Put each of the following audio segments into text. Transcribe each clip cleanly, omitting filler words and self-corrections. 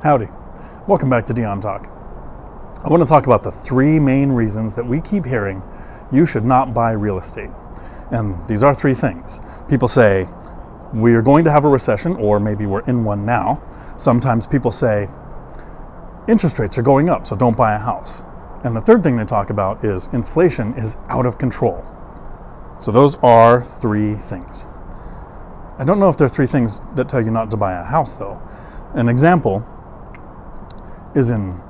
Howdy. Welcome back to Dion Talk. I want to talk about the three main reasons that we keep hearing you should not buy real estate. And these are three things. People say, we are going to have a recession, or maybe we're in one now. Sometimes people say, interest rates are going up, so don't buy a house. And the third thing they talk about is inflation is out of control. So those are three things. I don't know if they're three things that tell you not to buy a house, though. An example is in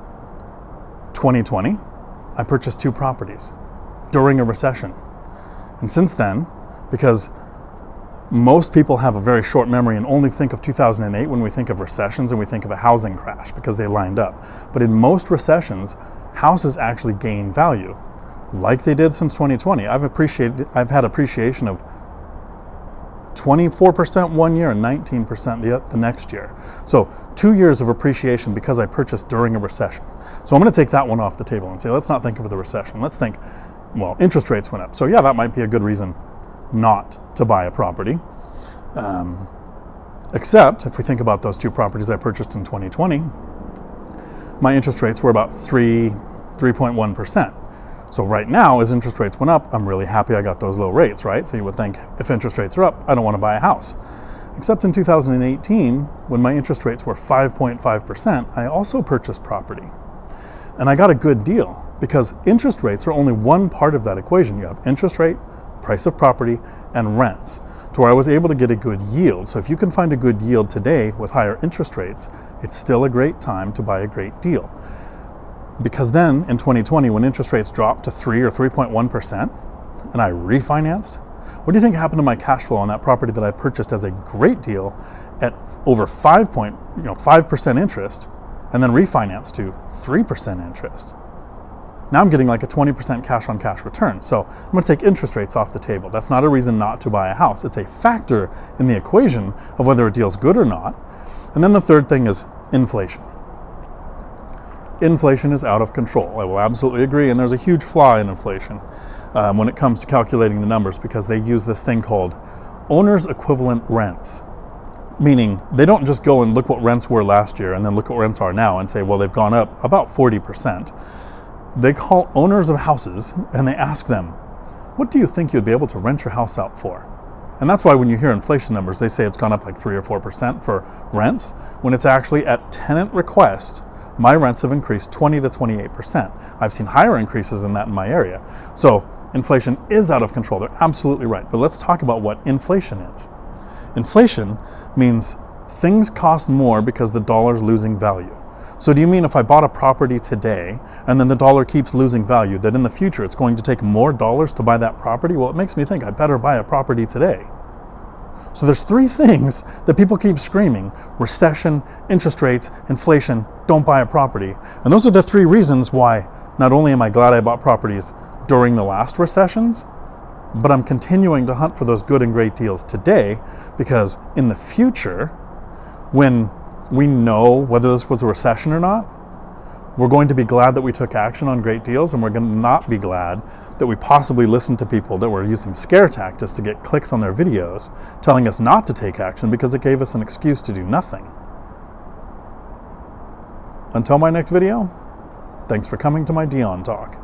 2020, I purchased 2 properties during a recession. And since then, because most people have a very short memory and only think of 2008 when we think of recessions and we think of a housing crash because they lined up. But in most recessions, houses actually gain value, like they did since 2020. I've had appreciation of 24% one year and 19% the next year. So 2 years of appreciation because I purchased during a recession. So I'm going to take that one off the table and say, let's not think of the recession. Let's think, well, interest rates went up. So yeah, that might be a good reason not to buy a property. Except if we think about those 2 properties I purchased in 2020, my interest rates were about 3.1%. So right now, as interest rates went up, I'm really happy I got those low rates, right? So you would think if interest rates are up, I don't want to buy a house. Except in 2018, when my interest rates were 5.5%, I also purchased property. And I got a good deal because interest rates are only one part of that equation. You have interest rate, price of property, and rents, to where I was able to get a good yield. So if you can find a good yield today with higher interest rates, it's still a great time to buy a great deal. Because then in 2020, when interest rates dropped to 3 or 3.1% and I refinanced, what do you think happened to my cash flow on that property that I purchased as a great deal at over 5% interest and then refinanced to 3% interest? Now I'm getting like a 20% cash on cash return. So I'm going to take interest rates off the table. That's not a reason not to buy a house. It's a factor in the equation of whether a deal's good or not. And then the third thing is inflation. Inflation is out of control. I will absolutely agree. And there's a huge flaw in inflation when it comes to calculating the numbers, because they use this thing called owner's equivalent rents. Meaning they don't just go and look what rents were last year and then look what rents are now and say, well, they've gone up about 40%. They call owners of houses and they ask them, what do you think you'd be able to rent your house out for? And that's why when you hear inflation numbers, they say it's gone up like 3 or 4% for rents, when it's actually at tenant request. My rents have increased 20 to 28%. I've seen higher increases than that in my area. So inflation is out of control. They're absolutely right. But let's talk about what inflation is. Inflation means things cost more because the dollar's losing value. So do you mean if I bought a property today and then the dollar keeps losing value, that in the future it's going to take more dollars to buy that property? Well, it makes me think I better buy a property today. So there's 3 things that people keep screaming: recession, interest rates, inflation, don't buy a property. And those are the 3 reasons why not only am I glad I bought properties during the last recessions, but I'm continuing to hunt for those good and great deals today, because in the future, when we know whether this was a recession or not, we're going to be glad that we took action on great deals, and we're going to not be glad that we possibly listened to people that were using scare tactics to get clicks on their videos, telling us not to take action because it gave us an excuse to do nothing. Until my next video, thanks for coming to my Dion Talk.